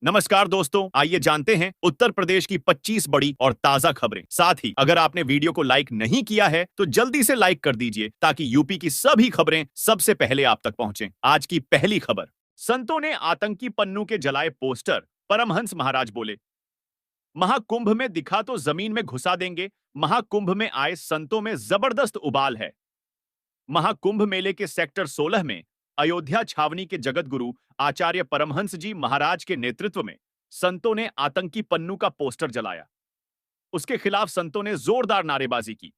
नमस्कार दोस्तों, आइए जानते हैं उत्तर प्रदेश की 25 बड़ी और ताजा खबरें। साथ ही अगर आपने वीडियो को लाइक नहीं किया है तो जल्दी से लाइक कर दीजिए ताकि यूपी की सभी खबरें सबसे पहले आप तक पहुंचें। आज की पहली खबर, संतों ने आतंकी पन्नू के जलाए पोस्टर, परमहंस महाराज बोले, महाकुंभ में दिखा तो जमीन में घुसा देंगे। महाकुंभ में आए संतों में जबरदस्त उबाल है। महाकुंभ मेले के सेक्टर 16 में अयोध्या छावनी के जगत गुरु आचार्य परमहंस जी महाराज के नेतृत्व में संतों ने आतंकी पन्नू का पोस्टर जलाया। उसके खिलाफ संतों ने जोरदार नारेबाजी की।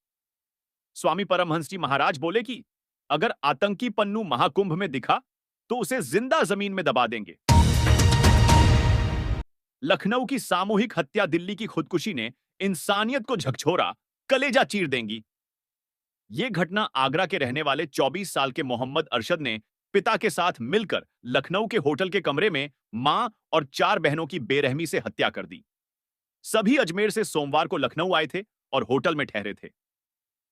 स्वामी परमहंस जी महाराज बोले कि अगर आतंकी पन्नू महाकुंभ में दिखा तो उसे जिंदा जमीन में दबा देंगे। लखनऊ की सामूहिक हत्या दिल्ली की खुदकुशी ने इंसानियत को झकझोरा, कलेजा चीर देंगी। ये घटना आगरा के रहने वाले 24 साल के मोहम्मद अरशद ने पिता के साथ मिलकर लखनऊ के होटल के कमरे में मां और 4 बहनों की बेरहमी से हत्या कर दी। सभी अजमेर से सोमवार को लखनऊ आए थे और होटल में ठहरे थे।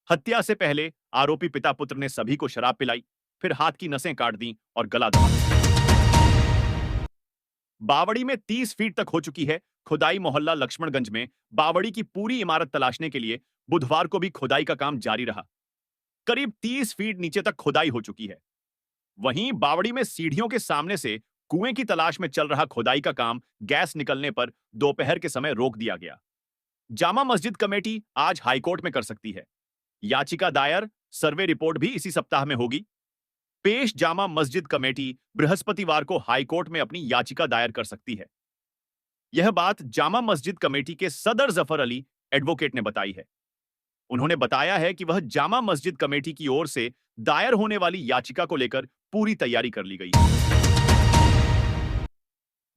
हत्या से पहले आरोपी पिता पुत्र ने सभी को शराब पिलाई, फिर हाथ की नसें काट दी और गला दबा दिया। बावड़ी में 30 फीट तक हो चुकी है खुदाई। मोहल्ला लक्ष्मणगंज में बावड़ी की पूरी इमारत तलाशने के लिए बुधवार को भी खुदाई का काम जारी रहा। करीब 30 फीट नीचे तक खुदाई हो चुकी है। वहीं बावड़ी में सीढ़ियों के सामने से कुएं की तलाश में चल रहा खुदाई का काम गैस निकलने पर दोपहर के समय रोक दिया गया। जामा मस्जिद कमेटी आज हाईकोर्ट में कर सकती है याचिका दायर। सर्वे रिपोर्ट भी इसी सप्ताह में होगी। पेश जामा मस्जिद कमेटी बृहस्पतिवार को हाईकोर्ट में अपनी याचिका दायर कर सकती है। यह बात जामा मस्जिद कमेटी के सदर जफर अली एडवोकेट ने बताई है। उन्होंने बताया है कि वह जामा मस्जिद कमेटी की ओर से दायर होने वाली याचिका को लेकर पूरी तैयारी कर ली गई है।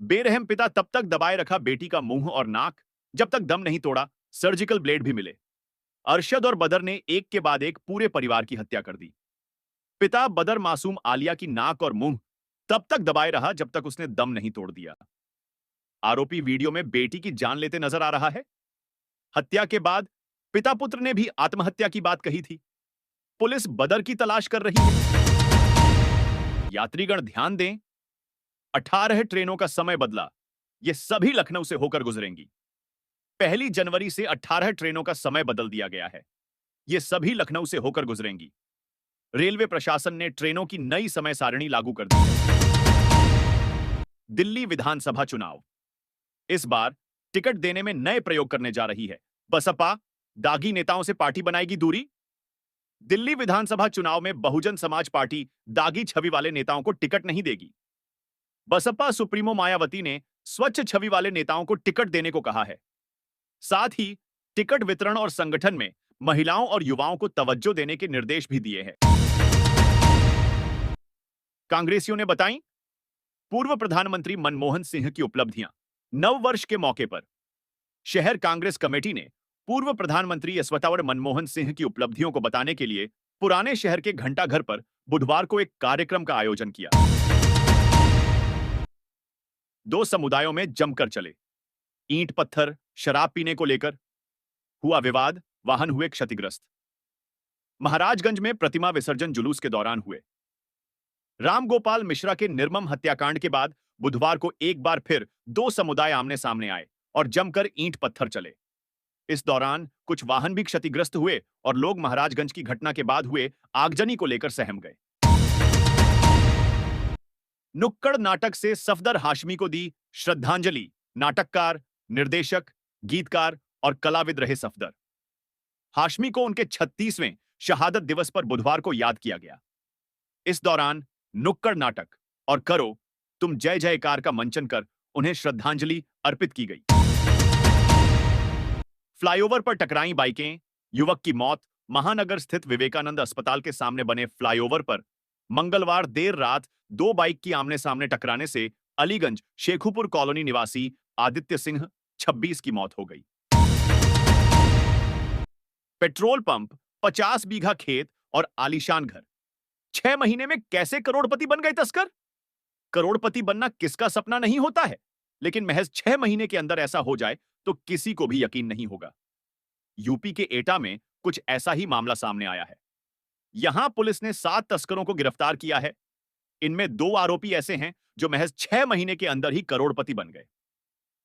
बेरहम पिता तब तक दबाए रखा बेटी का मुंह और नाक जब तक दम नहीं तोड़ा। सर्जिकल ब्लेड भी मिले। अरशद और बदर ने एक के बाद एक पूरे परिवार की हत्या कर दी। पिता बदर मासूम आलिया की नाक और मुंह तब तक दबाए रहा जब तक उसने दम नहीं तोड़ दिया। आरोपी वीडियो में बेटी की जान लेते नजर आ रहा है। हत्या के बाद पिता पुत्र ने भी आत्महत्या की बात कही थी। पुलिस बदर की तलाश कर रही है। यात्रीगण ध्यान दें, 18 ट्रेनों का समय बदला। ये सभी लखनऊ से होकर गुजरेंगी। 1 जनवरी से 18 ट्रेनों का समय बदल दिया गया है। ये सभी लखनऊ से होकर गुजरेंगी। रेलवे प्रशासन ने ट्रेनों की नई समय सारणी लागू कर दी है। दिल्ली विधानसभा चुनाव, इस बार टिकट देने में नए प्रयोग करने जा रही है। बसपा दागी नेताओं से पार्टी बनाएगी दूरी। दिल्ली विधानसभा चुनाव में बहुजन समाज पार्टी दागी छवि वाले नेताओं को टिकट नहीं देगी। बसपा सुप्रीमो मायावती ने स्वच्छ छवि वाले नेताओं को टिकट देने को कहा है। साथ ही टिकट वितरण और संगठन में महिलाओं और युवाओं को तवज्जो देने के निर्देश भी दिए हैं। कांग्रेसियों ने बताई पूर्व प्रधानमंत्री मनमोहन सिंह की उपलब्धियां। नव वर्ष के मौके पर शहर कांग्रेस कमेटी ने पूर्व प्रधानमंत्री यशवंतराव मनमोहन सिंह की उपलब्धियों को बताने के लिए पुराने शहर के घंटाघर पर बुधवार को एक कार्यक्रम का आयोजन किया। दो समुदायों में जमकर चले ईंट पत्थर, शराब पीने को लेकर हुआ विवाद, वाहन हुए क्षतिग्रस्त। महाराजगंज में प्रतिमा विसर्जन जुलूस के दौरान हुए। रामगोपाल मिश्रा के निर्मम हत्याकांड के बाद बुधवार को एक बार फिर दो समुदाय आमने सामने आए और जमकर ईंट पत्थर चले। इस दौरान कुछ वाहन भी क्षतिग्रस्त हुए और लोग महाराजगंज की घटना के बाद हुए आगजनी को लेकर सहम गए। नुक्कड़ नाटक से सफदर हाशमी को दी श्रद्धांजलि। नाटककार, निर्देशक, गीतकार और कलाविद रहे सफदर। हाशमी को उनके 36वें शहादत दिवस पर बुधवार को याद किया गया। इस दौरान नुक्कड़ नाटक और करो तुम जय जयकार का मंचन कर उन्हें श्रद्धांजलि अर्पित की गई। फ्लाईओवर पर टकराई बाइकें, युवक की मौत। महानगर स्थित विवेकानंद अस्पताल के सामने बने फ्लाईओवर पर मंगलवार देर रात दो बाइक की आमने सामने टकराने से अलीगंज शेखुपुर कॉलोनी निवासी आदित्य सिंह 26 की मौत हो गई। पेट्रोल पंप, 50 बीघा खेत और आलीशान घर। 6 महीने में कैसे करोड़पति बन गए तस्कर? करोड़पति बनना किसका सपना नहीं होता है, लेकिन महज 6 महीने के अंदर ऐसा हो जाए तो किसी को भी यकीन नहीं होगा। यूपी के एटा में कुछ ऐसा ही मामला सामने आया है। यहां पुलिस ने 7 तस्करों को गिरफ्तार किया है। इनमें 2 आरोपी ऐसे हैं जो महज 6 महीने के अंदर ही करोड़पति बन गए।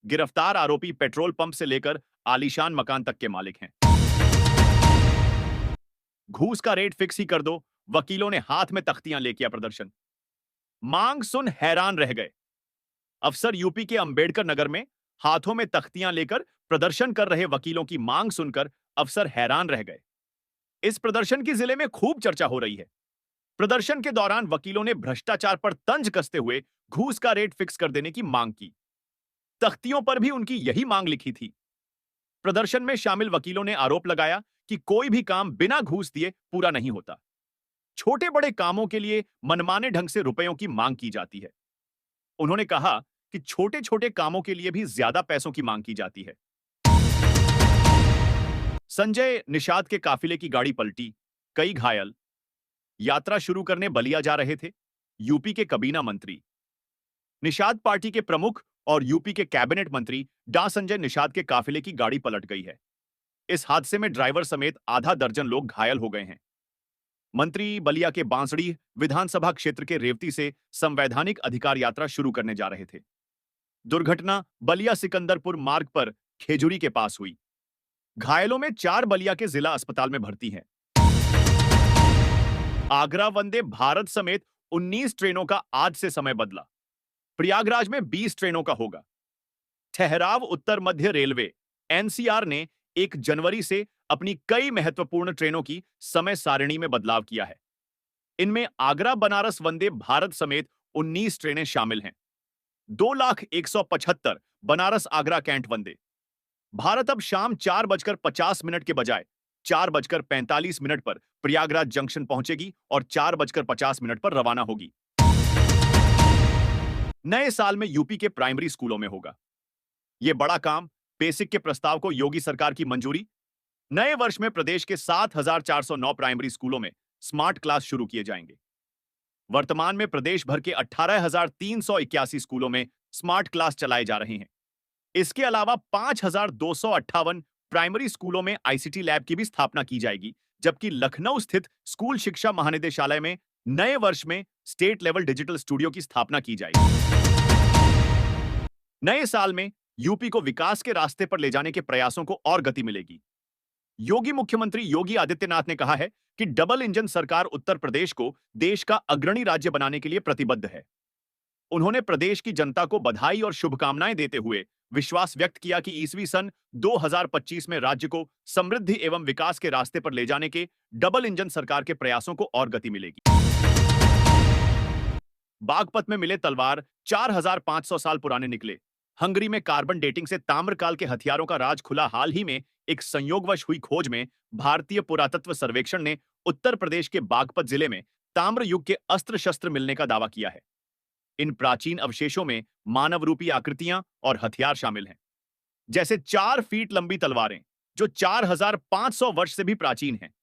गिरफ्तार आरोपी पेट्रोल पंप से लेकर आलीशान मकान तक के मालिक हैं। घूस का रेट फिक्स ही कर दो, वकीलों ने हाथ में तख्तियां ले किया प्रदर्शन। मांग सुन हैरान रह गए। अफसर यूपी के अंबेडकर नगर में हाथों में तख्तियां लेकर प्रदर्शन कर रहे वकीलों की मांग सुनकर अफसर हैरान रह गए। इस प्रदर्शन की जिले में खूब चर्चा हो रही है। प्रदर्शन के दौरान वकीलों ने भ्रष्टाचार पर तंज कसते हुए घूस का रेट फिक्स कर देने की मांग की। तख्तियों पर भी उनकी यही मांग लिखी थी। प्रदर्शन में शामिल वकीलों ने आरोप लगाया कि कोई भी काम बिना घूस दिए पूरा नहीं होता। छोटे बड़े कामों के लिए मनमाने ढंग से रुपयों की मांग की जाती है। उन्होंने कहा कि छोटे छोटे कामों के लिए भी ज्यादा पैसों की मांग की जाती है। संजय निषाद के काफिले की गाड़ी पलटी, कई घायल। यात्रा शुरू करने बलिया जा रहे थे यूपी के कबीना मंत्री। निषाद पार्टी के प्रमुख और यूपी के कैबिनेट मंत्री डा संजय निषाद के काफिले की गाड़ी पलट गई है। इस हादसे में ड्राइवर समेत आधा दर्जन लोग घायल हो गए हैं। मंत्री बलिया के बांसड़ी विधानसभा क्षेत्र के रेवती से संवैधानिक अधिकार यात्रा शुरू करने जा रहे थे। दुर्घटना बलिया सिकंदरपुर मार्ग पर खेजुरी के पास हुई। घायलों में 4 बलिया के जिला अस्पताल में भर्ती हैं। आगरा वंदे भारत समेत 19 ट्रेनों का आज से समय बदला। प्रयागराज में 20 ट्रेनों का होगा ठहराव। उत्तर मध्य रेलवे एनसीआर ने 1 जनवरी से अपनी कई महत्वपूर्ण ट्रेनों की समय सारिणी में बदलाव किया है। इनमें आगरा बनारस वंदे भारत समेत 19 ट्रेनें शामिल हैं। 2,175 बनारस आगरा कैंट वंदे भारत अब शाम 4:50 के बजाय 4:45 पर प्रयागराज जंक्शन पहुंचेगी और 4:50 पर रवाना होगी। नए साल में यूपी के प्राइमरी स्कूलों में होगा यह बड़ा काम। बेसिक के प्रस्ताव को योगी सरकार की मंजूरी। नए वर्ष में प्रदेश के 7,409 प्राइमरी स्कूलों में स्मार्ट क्लास शुरू किए जाएंगे। वर्तमान में प्रदेश भर के 18,381 स्कूलों में स्मार्ट क्लास चलाए जा रहे हैं। इसके अलावा 5,258 प्राइमरी स्कूलों में आईसीटी लैब की भी स्थापना की जाएगी, जबकि लखनऊ स्थित स्कूल शिक्षा महानिदेशालय में नए वर्ष में स्टेट लेवल डिजिटल स्टूडियो की स्थापना की जाएगी। नए साल में यूपी को विकास के रास्ते पर ले जाने के प्रयासों को और गति मिलेगी। योगी मुख्यमंत्री योगी आदित्यनाथ ने कहा है कि डबल इंजन सरकार उत्तर प्रदेश को देश का अग्रणी राज्य बनाने के लिए प्रतिबद्ध है। उन्होंने प्रदेश की जनता को बधाई और शुभकामनाएं देते हुए विश्वास व्यक्त किया कि ईस्वी सन 2025 में राज्य को समृद्धि एवं विकास के रास्ते पर ले जाने के डबल इंजन सरकार के प्रयासों को और गति मिलेगी। बागपत में मिले तलवार 4,500 साल पुराने निकले। हंगरी में कार्बन डेटिंग से ताम्रकाल के हथियारों का राज खुला। हाल ही में एक संयोगवश हुई खोज में भारतीय पुरातत्व सर्वेक्षण ने उत्तर प्रदेश के बागपत जिले में ताम्र युग के अस्त्र शस्त्र मिलने का दावा किया है। इन प्राचीन अवशेषों में मानव रूपी आकृतियां और हथियार शामिल हैं, जैसे 4 फीट लंबी तलवारें जो 4,500 वर्ष से भी प्राचीन हैं।